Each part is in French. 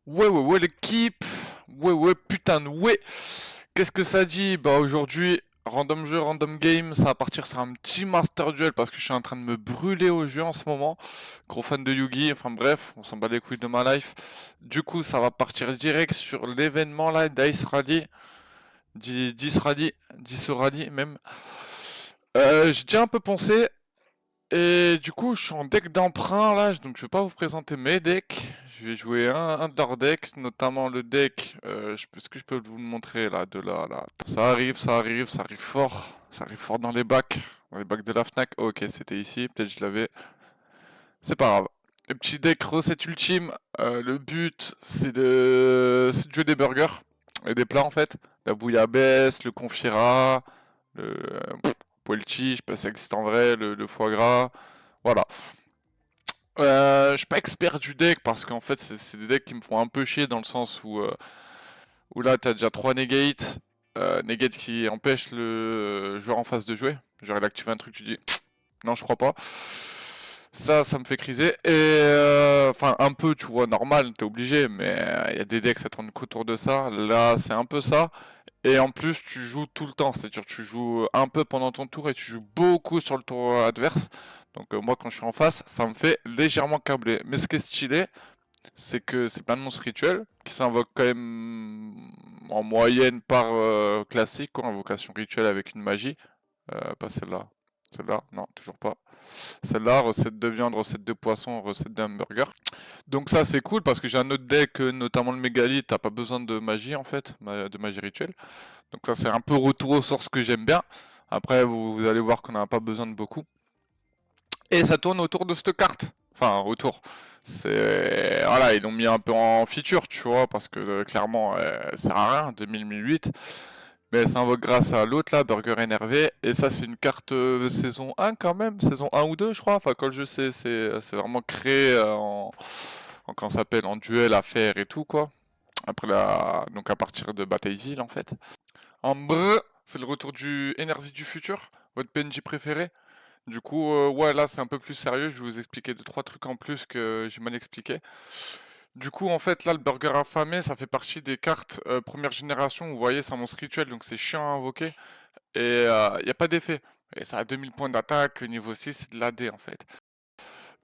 Ouais, l'équipe. Ouais, putain de ouais. Qu'est-ce que ça dit? Bah aujourd'hui, random jeu, random game, ça va partir sur un petit master duel parce que je suis en train de me brûler au jeu en ce moment. Gros fan de Yugi, enfin bref, on s'en bat les couilles de ma life. Du coup, ça va partir direct sur l'événement là d'Ice Rally, 10 Rally, 10 Rally même. J'ai déjà un peu pensé, et du coup, je suis en deck d'emprunt là, donc je vais pas vous présenter mes decks. Je vais jouer un de leurs decks, notamment le deck. Est-ce que je peux vous le montrer là, de là, là? Ça arrive fort. Ça arrive fort dans les bacs de la Fnac. Ok, c'était ici, peut-être je l'avais. C'est pas grave. Le petit deck recette ultime. Le but, c'est de jouer des burgers et des plats en fait. La bouillabaisse, le confira, le poelchi, je sais pas si ça existe en vrai, le foie gras. Voilà. Je suis pas expert du deck parce qu'en fait c'est des decks qui me font un peu chier dans le sens où là t'as déjà 3 negates, negate qui empêchent le joueur en face de jouer. Genre il active un truc, tu dis non je crois pas. Ça me fait criser. Et enfin un peu tu vois normal, t'es obligé, mais il y a des decks ça tourne qu'autour de ça. Là c'est un peu ça. Et en plus, tu joues tout le temps, c'est-à-dire tu joues un peu pendant ton tour et tu joues beaucoup sur le tour adverse. Donc moi, quand je suis en face, ça me fait légèrement câbler. Mais ce qui est stylé, c'est que c'est plein de monstres rituels qui s'invoquent quand même en moyenne par classique, quoi, invocation rituelle avec une magie. Pas celle-là. Celle-là, non, toujours pas. Celle-là, recette de viande, recette de poisson, recette d'hamburger. Donc ça c'est cool parce que j'ai un autre deck, notamment le mégalithe, t'as pas besoin de magie en fait, de magie rituelle. Donc ça c'est un peu retour aux sources que j'aime bien. Après vous allez voir qu'on n'a pas besoin de beaucoup. Et ça tourne autour de cette carte. Enfin autour. C'est voilà, ils l'ont mis un peu en feature, tu vois, parce que clairement elle sert à rien, 2000-1008. Mais elle s'invoque grâce à l'autre là, Burger énervé. Et ça c'est une carte saison 1 quand même, saison 1 ou 2 je crois. Enfin quand je sais, c'est vraiment créé en comment ça s'appelle, en duel à faire et tout quoi. Après la donc à partir de Batailleville en fait. En brr, c'est le retour du Énergie du futur, votre PNJ préféré. Du coup, ouais, là c'est un peu plus sérieux. Je vais vous expliquer deux trois trucs en plus que j'ai mal expliqué. Du coup, en fait, là, le burger affamé, ça fait partie des cartes première génération. Vous voyez, c'est un monstre rituel, donc c'est chiant à invoquer. Et il n'y a pas d'effet. Et ça a 2000 points d'attaque. Niveau 6, c'est de l'AD en fait.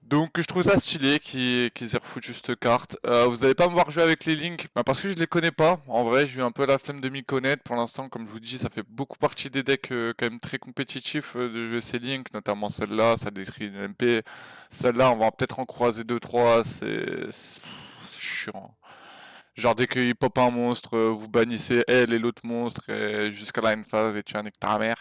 Donc je trouve ça stylé qu'ils aient refoutu cette carte. Vous allez pas me voir jouer avec les Link, bah, parce que je les connais pas. En vrai, j'ai eu un peu la flemme de m'y connaître. Pour l'instant, comme je vous dis, ça fait beaucoup partie des decks quand même très compétitifs de jouer ces Link, notamment celle-là, ça détruit une MP. Celle-là, on va peut-être en croiser deux trois. C'est chiant. Genre dès qu'il pop un monstre, vous bannissez elle et l'autre monstre et jusqu'à la une phase et tu nique ta mère.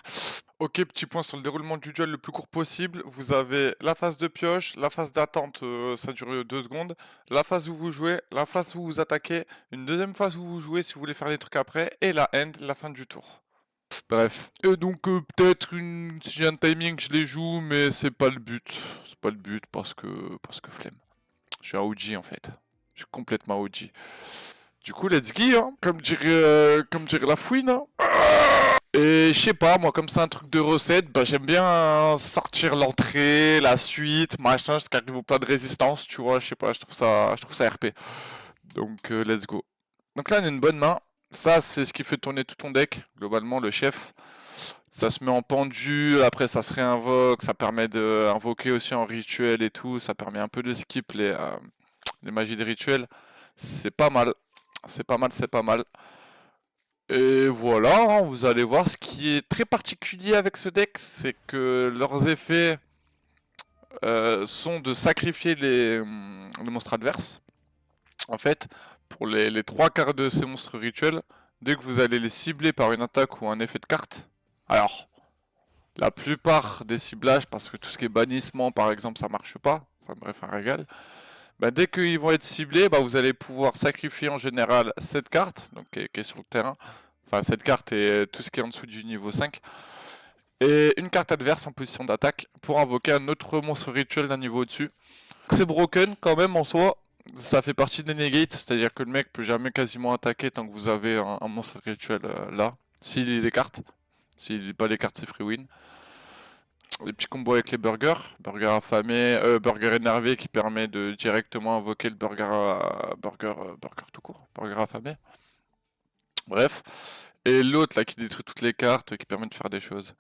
Ok, petit point sur le déroulement du duel le plus court possible. Vous avez la phase de pioche, la phase d'attente, ça dure 2 secondes, la phase où vous jouez, la phase où vous attaquez, une deuxième phase où vous jouez si vous voulez faire les trucs après, et la end, la fin du tour. Bref. Et donc peut-être si j'ai un timing, je les joue, mais c'est pas le but. C'est pas le but parce que flemme. Je suis un OG en fait. Je suis complètement OG. Du coup, let's go, hein, comme dirait la fouine. Hein. Et je sais pas, moi, comme c'est un truc de recette, bah, j'aime bien sortir l'entrée, la suite, machin, ce qui arrive au plat de résistance, tu vois, je sais pas, je trouve ça RP. Donc, let's go. Donc là, on a une bonne main. Ça, c'est ce qui fait tourner tout ton deck, globalement, le chef. Ça se met en pendu, après ça se réinvoque, ça permet d'invoquer aussi en rituel et tout, ça permet un peu de skip les magies de rituel. C'est pas mal, c'est pas mal, c'est pas mal. Et voilà, hein, vous allez voir, ce qui est très particulier avec ce deck, c'est que leurs effets sont de sacrifier les monstres adverses. En fait, pour les trois quarts de ces monstres rituels, dès que vous allez les cibler par une attaque ou un effet de carte, alors, la plupart des ciblages, parce que tout ce qui est bannissement par exemple, ça marche pas, enfin bref, un régal, bah, dès qu'ils vont être ciblés, bah, vous allez pouvoir sacrifier en général cette carte, donc qui est sur le terrain, enfin cette carte et tout ce qui est en dessous du niveau 5, et une carte adverse en position d'attaque pour invoquer un autre monstre rituel d'un niveau au-dessus. C'est broken quand même en soi, ça fait partie des negates, c'est-à-dire que le mec peut jamais quasiment attaquer tant que vous avez un monstre rituel là, s'il lit les cartes. S'il lit pas les cartes, c'est free win. Les petits combos avec les burgers, burger affamé, burger énervé qui permet de directement invoquer le burger, burger affamé. Bref. Et l'autre là qui détruit toutes les cartes, qui permet de faire des choses.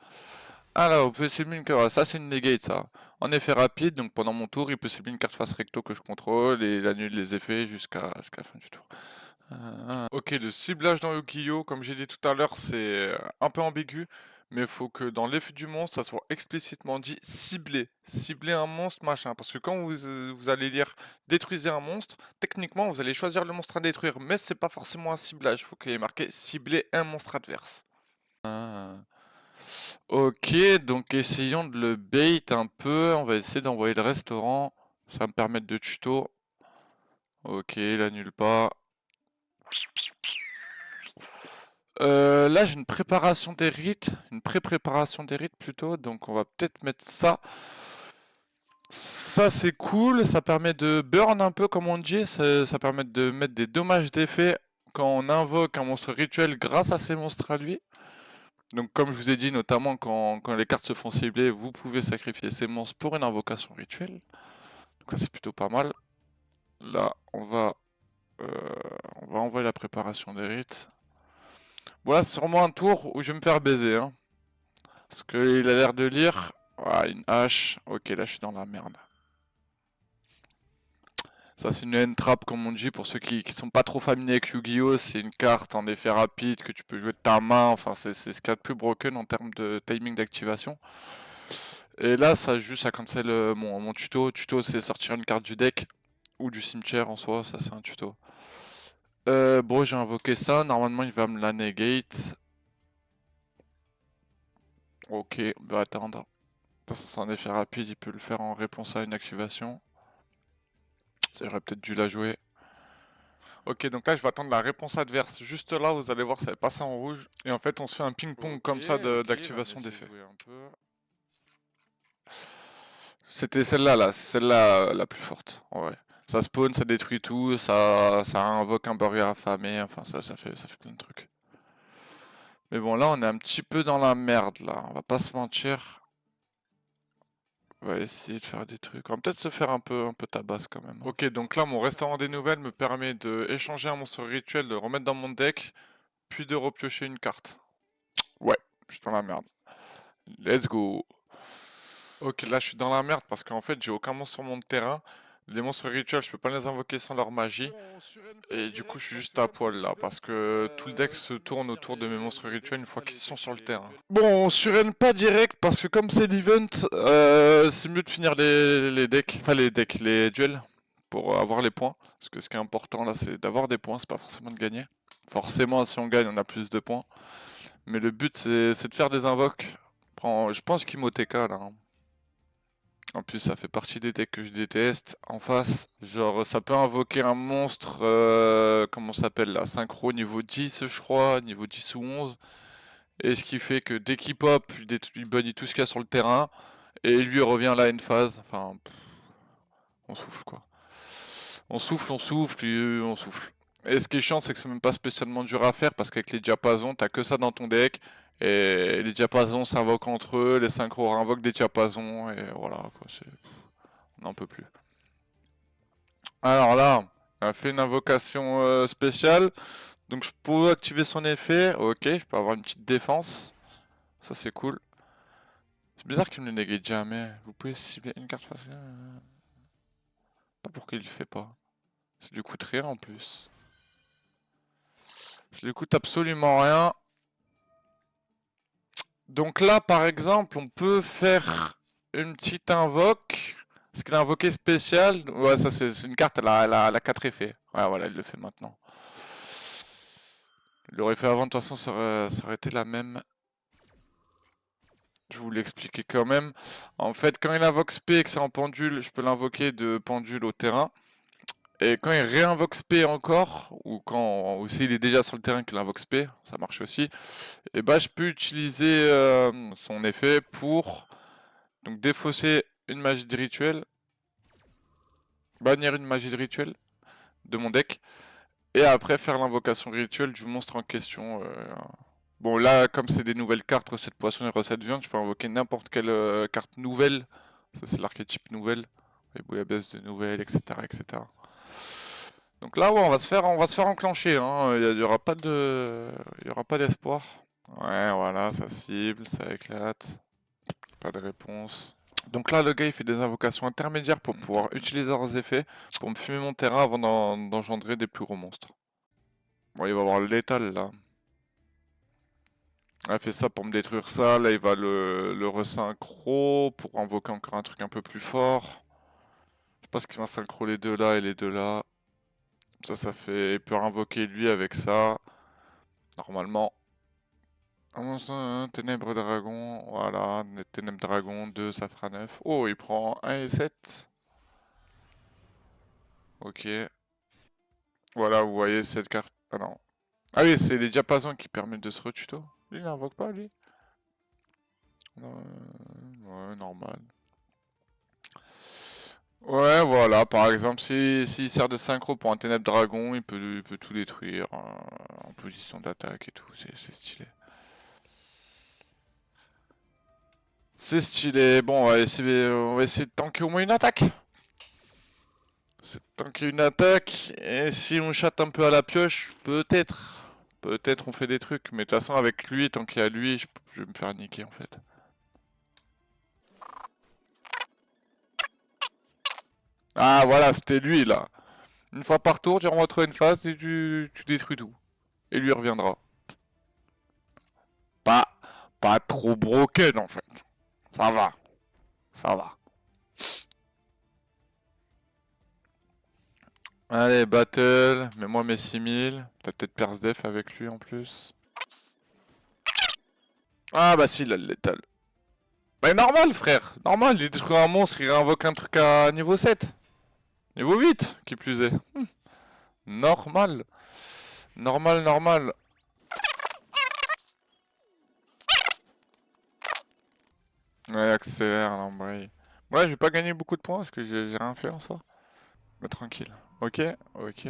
Alors, on peut cibler une carte. Ça, c'est une negate, ça. En effet rapide, donc pendant mon tour, il peut cibler une carte face recto que je contrôle et il annule les effets jusqu'à la fin du tour. Ok, le ciblage dans Yu-Gi-Oh, comme j'ai dit tout à l'heure, c'est un peu ambigu, mais il faut que dans l'effet du monstre, ça soit explicitement dit cibler. Cibler un monstre, machin. Parce que quand vous allez lire détruisez un monstre, techniquement, vous allez choisir le monstre à détruire, mais c'est pas forcément un ciblage. Il faut qu'il y ait marqué cibler un monstre adverse. Ok, donc essayons de le bait un peu. On va essayer d'envoyer le restaurant. Ça va me permettre de tuto. Ok, il annule pas. Là, j'ai une préparation des rites, une pré-préparation des rites plutôt, donc on va peut-être mettre ça. Ça, c'est cool, ça permet de burn un peu, comme on dit, ça permet de mettre des dommages d'effet quand on invoque un monstre rituel grâce à ces monstres à lui. Donc, comme je vous ai dit, notamment quand les cartes se font cibler, vous pouvez sacrifier ces monstres pour une invocation rituelle. Donc, ça, c'est plutôt pas mal. Là, on va envoyer la préparation des rites. Bon, là, c'est sûrement un tour où je vais me faire baiser, hein. Parce qu'il a l'air de lire. Ah, une hache. Ok, là je suis dans la merde. Ça c'est une hand trap comme on dit pour ceux qui sont pas trop familiers avec Yu-Gi-Oh! C'est une carte en effet rapide que tu peux jouer de ta main. Enfin c'est ce qu'il y a de plus broken en termes de timing d'activation. Et là ça juste à cancel mon tuto. Tuto c'est sortir une carte du deck ou du cimetière en soi. Ça c'est un tuto. Bon j'ai invoqué ça. Normalement il va me la negate. Ok, on va attendre. C'est un effet rapide, il peut le faire en réponse à une activation. Ça aurait peut-être dû la jouer. Ok, donc là je vais attendre la réponse adverse. Juste là, vous allez voir, ça va passer en rouge. Et en fait, on se fait un ping-pong comme ça d'activation d'effet. C'était celle-là, là. C'est celle-là la plus forte, en vrai. Ça spawn, ça détruit tout, ça invoque un burger affamé, enfin ça fait plein de trucs. Mais bon, là on est un petit peu dans la merde, là. On va pas se mentir. On va essayer de faire des trucs. On va peut-être se faire un peu tabasse quand même. Ok, donc là, mon restaurant des nouvelles me permet d'échanger un monstre rituel, de le remettre dans mon deck, puis de repiocher une carte. Ouais, je suis dans la merde. Let's go. Ok, là, je suis dans la merde parce qu'en fait, j'ai aucun monstre sur mon terrain. Les monstres rituels, je peux pas les invoquer sans leur magie. Et du coup, je suis juste à poil là parce que tout le deck se tourne autour de mes monstres rituels une fois qu'ils sont sur le terrain. Bon, on surrène pas direct parce que comme c'est l'event, c'est mieux de finir les decks, enfin les duels pour avoir les points. Parce que ce qui est important là, c'est d'avoir des points, c'est pas forcément de gagner. Forcément, si on gagne, on a plus de points. Mais le but, c'est de faire des invoques. Je pense qu'Imoteka là, hein. En plus, ça fait partie des decks que je déteste. En face, genre, ça peut invoquer un monstre, comment ça s'appelle là, synchro niveau 10, je crois, niveau 10 ou 11. Et ce qui fait que dès qu'il pop, il bannit tout ce qu'il y a sur le terrain. Et lui revient là une phase. Enfin, on souffle quoi. On souffle, on souffle. Et ce qui est chiant, c'est que c'est même pas spécialement dur à faire parce qu'avec les diapasons, t'as que ça dans ton deck. Et les diapasons s'invoquent entre eux, les synchros invoquent des diapasons. Et voilà quoi, on n'en peut plus. Alors là, on a fait une invocation spéciale. Donc je peux activer son effet. Ok, je peux avoir une petite défense. Ça c'est cool. C'est bizarre qu'il me le négate jamais. Vous pouvez cibler une carte face. Pas pourquoi il le fait pas. Ça lui coûte rien en plus. Ça lui coûte absolument rien. Donc là par exemple on peut faire une petite invoque. Est-ce qu'il a invoqué spécial? Ouais, ça c'est une carte, elle a 4 effets. Ouais, voilà, il le fait maintenant. Il l'aurait fait avant, de toute façon ça aurait été la même. Je vous l'expliquer quand même. En fait, quand il invoque spé et que c'est en pendule, je peux l'invoquer de pendule au terrain. Et quand il réinvoque spé encore, ou s'il est déjà sur le terrain qu'il invoque spé, ça marche aussi, et bah je peux utiliser son effet pour donc défausser une magie de rituel, bannir une magie de rituel de mon deck, et après faire l'invocation rituelle du monstre en question. Bon là, comme c'est des nouvelles cartes, recette poisson et recette viande, je peux invoquer n'importe quelle carte nouvelle. Ça c'est l'archétype nouvelle. Les bouillabaisse de nouvelles, etc., etc. Donc là, ouais, on va se faire enclencher, hein. Il y aura pas il y aura pas d'espoir. Ouais, voilà, ça cible, ça éclate. Pas de réponse. Donc là, le gars, il fait des invocations intermédiaires pour pouvoir utiliser leurs effets, pour me fumer mon terrain avant d'engendrer des plus gros monstres. Bon, il va avoir le létal, là. Il fait ça pour me détruire ça. Là, il va le resynchro pour invoquer encore un truc un peu plus fort. Je sais pas ce qu'il va synchro les deux là et les deux là. Ça fait... Il peut invoquer lui avec ça. Normalement. Ténèbres dragon, voilà, ténèbres dragon, 2, ça fera 9. Oh, il prend 1 et 7. Ok. Voilà, vous voyez cette carte. Ah non. Ah oui, c'est les diapasons qui permettent de se retuto. Lui, il n'invoque pas, lui. Ouais, normal. Ouais, voilà, par exemple, s'il sert de synchro pour un ténèbre dragon, il peut tout détruire en position d'attaque et tout, c'est stylé. C'est stylé, bon, on va essayer de tanker au moins une attaque. C'est tanker une attaque, et si on chatte un peu à la pioche, peut-être on fait des trucs, mais de toute façon avec lui, tant qu'il y a lui, je vais me faire niquer en fait. Ah voilà, c'était lui là. Une fois par tour, tu renvoies une phase et tu détruis tout. Et lui reviendra. Pas, pas trop broken en fait. Ça va, ça va. Allez, battle, mets-moi mes 6000. T'as peut-être Persdef avec lui en plus. Ah bah si, il a le létal. Bah normal frère, normal, il détruit un monstre, il réinvoque un truc à niveau 7. Niveau 8, qui plus est. Normal. Normal, normal. Ouais, accélère, l'embraye. Ouais, je vais pas gagner beaucoup de points parce que j'ai rien fait en soi. Mais tranquille. Ok, ok.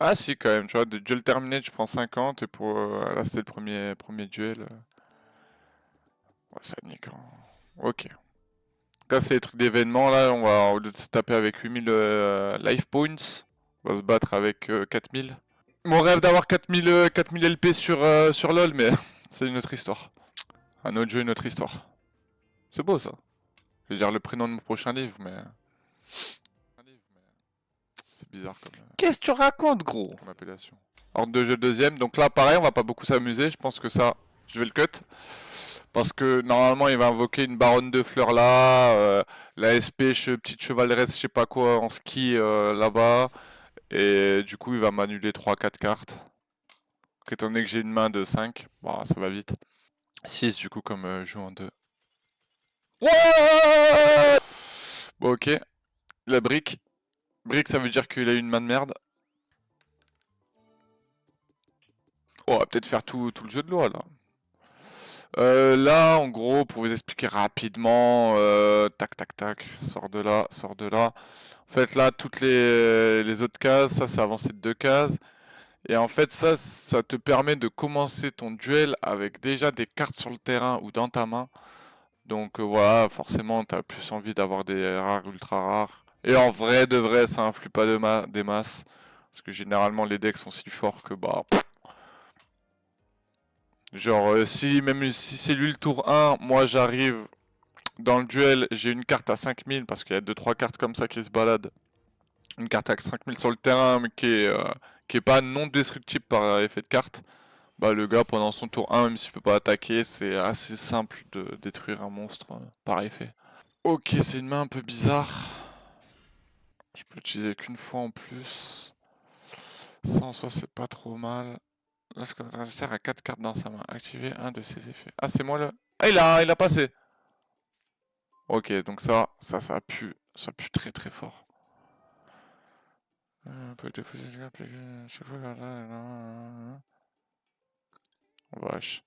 Ah si, quand même, tu vois, de duel terminé, je prends 50 et pour... là, c'était le premier duel. Ouais, ça nique, hein. Ok. Là, c'est les trucs d'événement, là, au lieu de se taper avec 8000 life points, on va se battre avec 4000. Mon rêve d'avoir 4000 LP sur LoL, mais c'est une autre histoire. Un autre jeu, une autre histoire. C'est beau, ça. Je vais dire le prénom de mon prochain livre, mais... C'est bizarre comme... Qu'est-ce que tu racontes, gros? Comme appellation. Ordre de jeu deuxième, donc là, pareil, on va pas beaucoup s'amuser, je pense que ça, je vais le cut. Parce que normalement il va invoquer une baronne de fleurs là, la SP petite chevaleresse je sais pas quoi en ski là-bas. Et du coup il va m'annuler 3-4 cartes. Donc, étant donné que j'ai une main de 5, bah, ça va vite. 6 du coup comme je joue en 2. Ouais, bon ok, la brique. Brique ça veut dire qu'il a une main de merde. Oh, on va peut-être faire tout le jeu de loi là. Là, en gros, pour vous expliquer rapidement, tac, tac, tac, sors de là, sors de là. En fait, là, toutes les autres cases, ça, c'est avancé de 2 cases. Et en fait, ça te permet de commencer ton duel avec déjà des cartes sur le terrain ou dans ta main. Donc voilà, forcément, t'as plus envie d'avoir des rares ultra rares. Et en vrai, de vrai, ça influe pas des masses. Parce que généralement, les decks sont si forts que bah... Genre, même si c'est lui le tour 1, moi j'arrive dans le duel, j'ai une carte à 5000 parce qu'il y a 2-3 cartes comme ça qui se baladent. Une carte à 5000 sur le terrain mais qui est pas non destructible par effet de carte. Bah le gars pendant son tour 1, même s'il peut pas attaquer, c'est assez simple de détruire un monstre par effet. Ok, c'est une main un peu bizarre. Je peux l'utiliser qu'une fois en plus. Ça en soi c'est pas trop mal. Lorsque notre adversaire a 4 cartes dans sa main, activez un de ses effets. Ah c'est moi le... Ah il a passé. Ok, donc ça pue très très fort. Vache.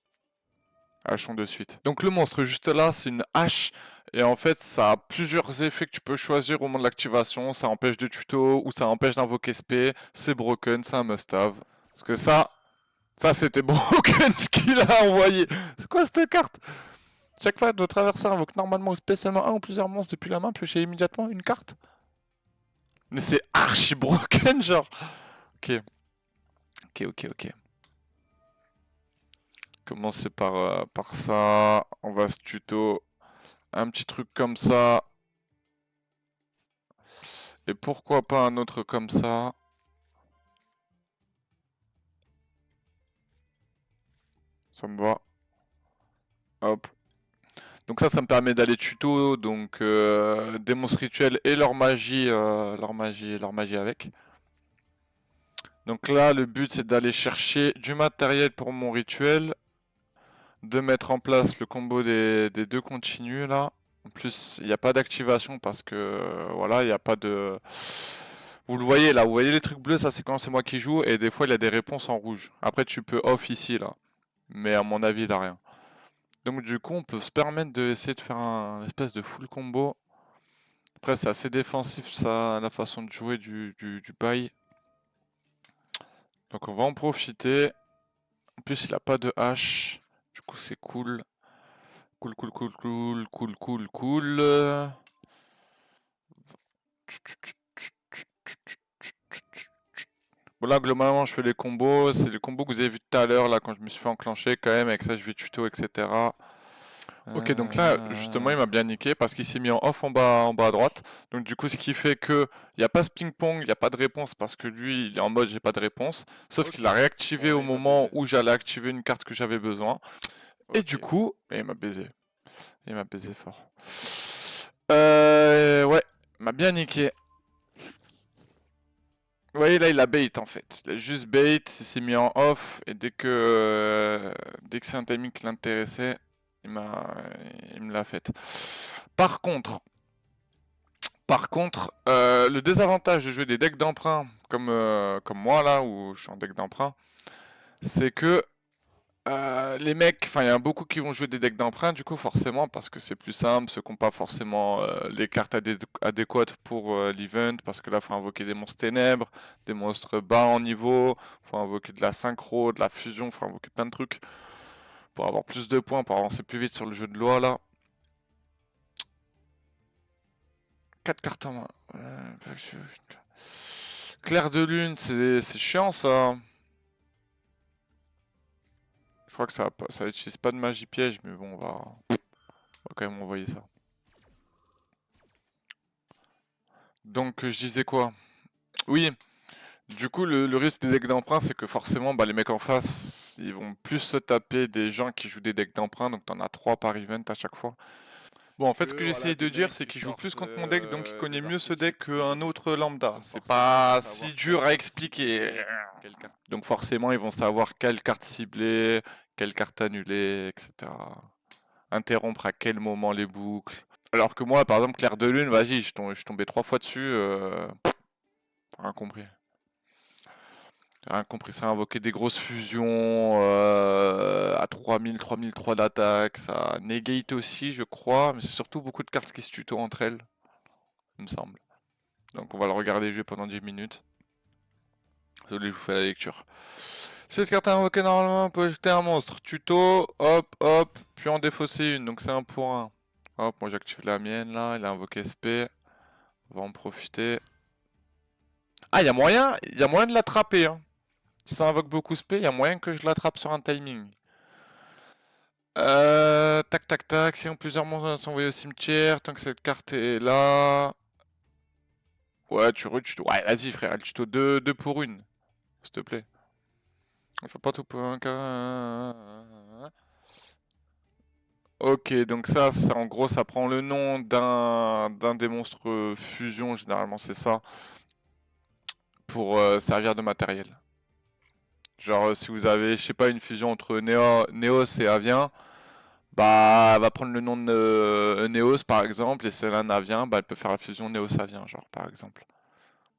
Hachons de suite. Donc le monstre juste là, c'est une hache. Et en fait, ça a plusieurs effets que tu peux choisir au moment de l'activation. Ça empêche de tuto ou ça empêche d'invoquer SP. C'est broken, c'est un must-have. Parce que ça c'était broken ce qu'il a envoyé. C'est quoi cette carte? Chaque fois, votre adversaire invoque normalement ou spécialement un ou plusieurs monstres depuis la main, piochez immédiatement une carte. Mais c'est archi broken, genre. Ok, ok. Commencer par ça. On va se tuto. Un petit truc comme ça. Et pourquoi pas un autre comme ça? Ça me va. Hop. Donc ça me permet d'aller tuto, donc démons rituels et leur magie avec. Donc là, le but c'est d'aller chercher du matériel pour mon rituel, de mettre en place le combo des deux continus là. En plus, il n'y a pas d'activation parce que voilà, il n'y a pas de. Vous le voyez là, vous voyez les trucs bleus, ça c'est quand c'est moi qui joue, et des fois il y a des réponses en rouge. Après tu peux off ici là, mais à mon avis il a rien. Donc du coup on peut se permettre d'essayer de faire un espèce de full combo. Après c'est assez défensif ça, la façon de jouer du bail. Donc on va en profiter. En plus il a pas de hache, du coup c'est cool. Cool. Bon là globalement je fais les combos, c'est les combos que vous avez vu tout à l'heure là quand je me suis fait enclencher quand même, avec ça je vais tuto etc. Ok, donc là, justement, il m'a bien niqué parce qu'il s'est mis en off en bas à droite. Donc du coup, ce qui fait que il n'y a pas ce ping-pong, il n'y a pas de réponse parce que lui, il est en mode j'ai pas de réponse. Sauf qu'il a réactivé au moment où j'allais activer une carte que j'avais besoin. Et du coup, il m'a baisé. Il m'a baisé fort. Ouais, il m'a bien niqué. Vous voyez, là, il a bait en fait. Il a juste bait, il s'est mis en off. Et dès que c'est un timing qui l'intéressait, il m'a, il me l'a fait. Par contre, le désavantage de jouer des decks d'emprunt comme moi là, où je suis en deck d'emprunt, c'est que les mecs, enfin il y en a beaucoup qui vont jouer des decks d'emprunt du coup forcément parce que c'est plus simple, ceux qui n'ont pas forcément les cartes adéquates pour l'event, parce que là faut invoquer des monstres ténèbres, des monstres bas en niveau, faut invoquer de la synchro, de la fusion, faut invoquer plein de trucs pour avoir plus de points, pour avancer plus vite sur le jeu de loi là. 4 cartes en main. Clair de lune, c'est chiant ça. Je crois que ça utilise pas de magie piège, mais bon, on va quand même envoyer ça. Donc je disais quoi? Oui, du coup le risque des decks d'emprunt, c'est que forcément bah, les mecs en face, ils vont plus se taper des gens qui jouent des decks d'emprunt, donc t'en as 3 par event à chaque fois. Bon, en fait, ce que j'essayais de dire, c'est qu'il joue plus contre mon deck, donc il connaît mieux ce deck qu'un autre lambda. C'est pas si dur à expliquer. Donc forcément, ils vont savoir quelle carte cibler, quelle carte annuler, etc. Interrompre à quel moment les boucles. Alors que moi, par exemple, Clair de Lune, vas-y, je suis tombé 3 fois dessus, rien compris. Rien compris, ça a invoqué des grosses fusions à 3003 d'attaque, ça a negate aussi, je crois, mais c'est surtout beaucoup de cartes qui se tutoient entre elles, il me semble. Donc on va le regarder jouer pendant 10 minutes. Désolé, je vous fais la lecture. Cette carte à invoquer normalement peut ajouter un monstre. Tuto, hop, puis en défausser une, donc c'est un pour un. Hop, moi j'active la mienne là, il a invoqué SP. On va en profiter. Ah, il y a moyen de l'attraper. Hein. Si ça invoque beaucoup SP, il y a moyen que je l'attrape sur un timing. Tac. Si on plusieurs monstres sont envoyés au cimetière, tant que cette carte est là. Ouais, tu ouais, vas-y frère, elle tuto 2 pour une. S'il te plaît. On fait pas tout pour un cas. Ok, donc ça, en gros, ça prend le nom d'un des monstres fusion, généralement c'est ça, pour servir de matériel. Genre, si vous avez, je sais pas, une fusion entre Neos et Avien, bah, elle va prendre le nom de Neos par exemple, et si elle a un Avien, bah, elle peut faire la fusion Neos-Avien, genre, par exemple.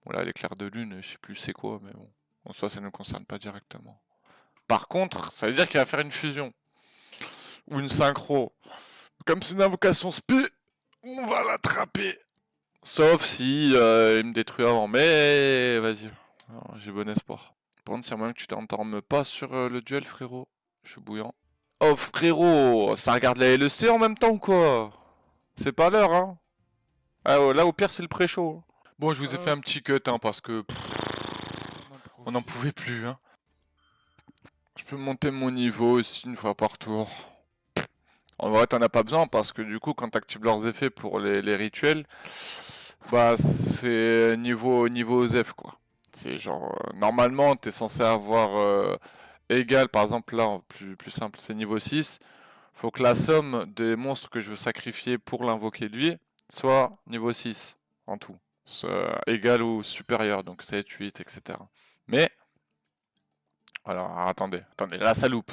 Bon, là, l'éclair de lune, je sais plus c'est quoi, mais bon. En soi, ça ne nous concerne pas directement. Par contre, ça veut dire qu'il va faire une fusion. Ou une synchro. Comme c'est une invocation spi, on va l'attraper. Sauf si il me détruit avant. Mais vas-y, j'ai bon espoir. Par contre, c'est moyen que tu t'endormes pas sur le duel, frérot. Je suis bouillant. Oh, frérot, ça regarde la LEC en même temps ou quoi? C'est pas l'heure, hein? Ah, ouais, là, au pire, c'est le pré-show. Bon, je vous ai fait un petit cut hein, parce que on n'en pouvait plus. Hein. Je peux monter mon niveau aussi une fois par tour. En vrai, t'en as pas besoin parce que du coup, quand t'actives leurs effets pour les rituels, bah c'est niveau OSEF quoi. C'est genre, normalement, t'es censé avoir égal, par exemple là, plus simple, c'est niveau 6. Faut que la somme des monstres que je veux sacrifier pour l'invoquer lui soit niveau 6 en tout. Égal ou supérieur, donc 7, 8, etc. Mais, alors attendez, la saloupe,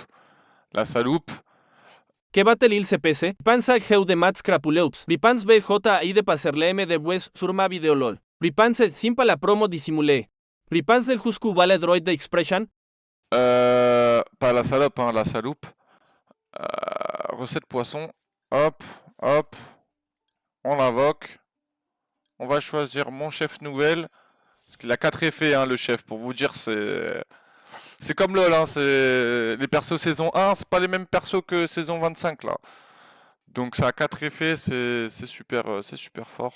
Kebatel se pese, Pripansa heu de mats crapuleups, Pripans BJ de passerleme de bues surma videolol, Pripanse simpa la promo dissimulé, Pripans del Husku vale droid de expression, pas la salope, hein, la saloupe. Recette poisson, hop, hop, on l'invoque. On va choisir mon chef nouvelle, parce qu'il a 4 effets, hein, le chef, pour vous dire, c'est comme LoL, hein, c'est les persos saison 1, c'est pas les mêmes persos que saison 25 là. Donc ça a 4 effets, c'est super fort.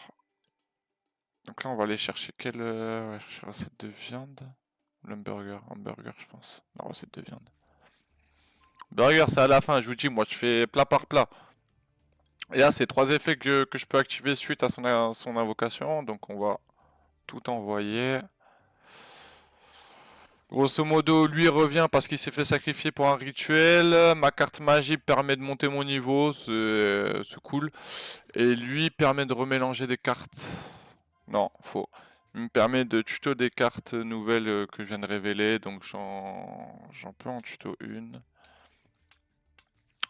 Donc là on va aller chercher quelle chercher recette de viande. Hamburger je pense. La recette de viande. Burger c'est à la fin, je vous dis, moi je fais plat par plat. Et là c'est 3 effets que je peux activer suite à son invocation, donc on va tout envoyer. Grosso modo, lui revient parce qu'il s'est fait sacrifier pour un rituel. Ma carte magie permet de monter mon niveau, c'est cool. Et lui permet de remélanger des cartes. Non, faux. Il me permet de tuto des cartes nouvelles que je viens de révéler. Donc j'en peux en tuto une.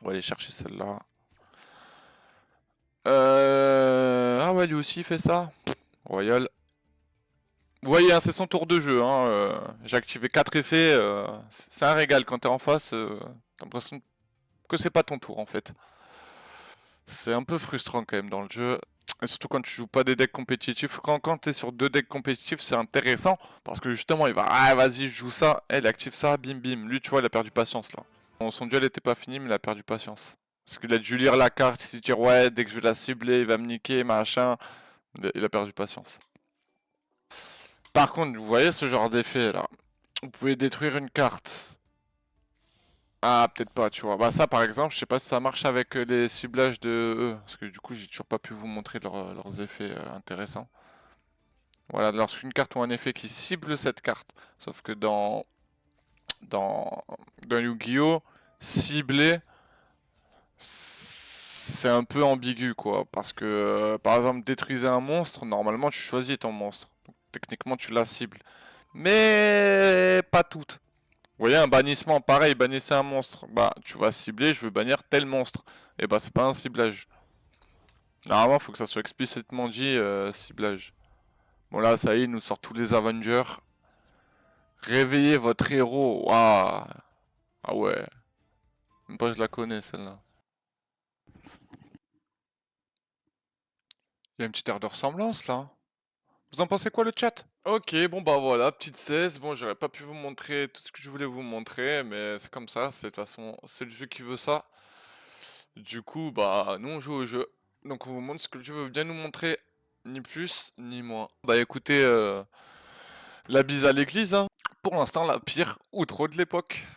On va aller chercher celle-là. Ah ouais, lui aussi il fait ça. Royal. Vous voyez, hein, c'est son tour de jeu. Hein, j'ai activé 4 effets. C'est un régal quand t'es en face. T'as l'impression que c'est pas ton tour en fait. C'est un peu frustrant quand même dans le jeu. Et surtout quand tu joues pas des decks compétitifs. Quand t'es sur 2 decks compétitifs, c'est intéressant. Parce que justement, il va. Ah, vas-y, je joue ça. Elle active ça, bim bim. Lui, tu vois, il a perdu patience là. Son duel était pas fini, mais il a perdu patience. Parce qu'il a dû lire la carte, se dire ouais, dès que je vais la cibler, il va me niquer, machin. Il a perdu patience. Par contre, vous voyez ce genre d'effet là. Vous pouvez détruire une carte. Ah, peut-être pas, tu vois. Bah ça, par exemple, je sais pas si ça marche avec les ciblages de eux. Parce que du coup, j'ai toujours pas pu vous montrer leurs effets intéressants. Voilà, lorsqu'une carte ou un effet qui cible cette carte. Sauf que dans Yu-Gi-Oh! Cibler, c'est un peu ambigu, quoi. Parce que, par exemple, détruiser un monstre, normalement, tu choisis ton monstre. Donc, techniquement, tu la cibles. Mais pas toutes. Vous voyez, un bannissement, pareil, bannissez un monstre. Bah, tu vas cibler, je veux bannir tel monstre. Et bah, c'est pas un ciblage. Normalement, il faut que ça soit explicitement dit ciblage. Bon, là, ça y est, il nous sort tous les Avengers. Réveillez votre héros. Waouh. Ah ouais. Même pas je la connais, celle-là. Il y a une petite air de ressemblance, là. Vous en pensez quoi, le chat? Ok, bon bah voilà, petite 16. Bon, j'aurais pas pu vous montrer tout ce que je voulais vous montrer, mais c'est comme ça, c'est de toute façon, c'est le jeu qui veut ça. Du coup, bah, nous on joue au jeu. Donc on vous montre ce que le jeu veut bien nous montrer, ni plus ni moins. Bah écoutez, la bise à l'église, hein. Pour l'instant, la pire outro de l'époque.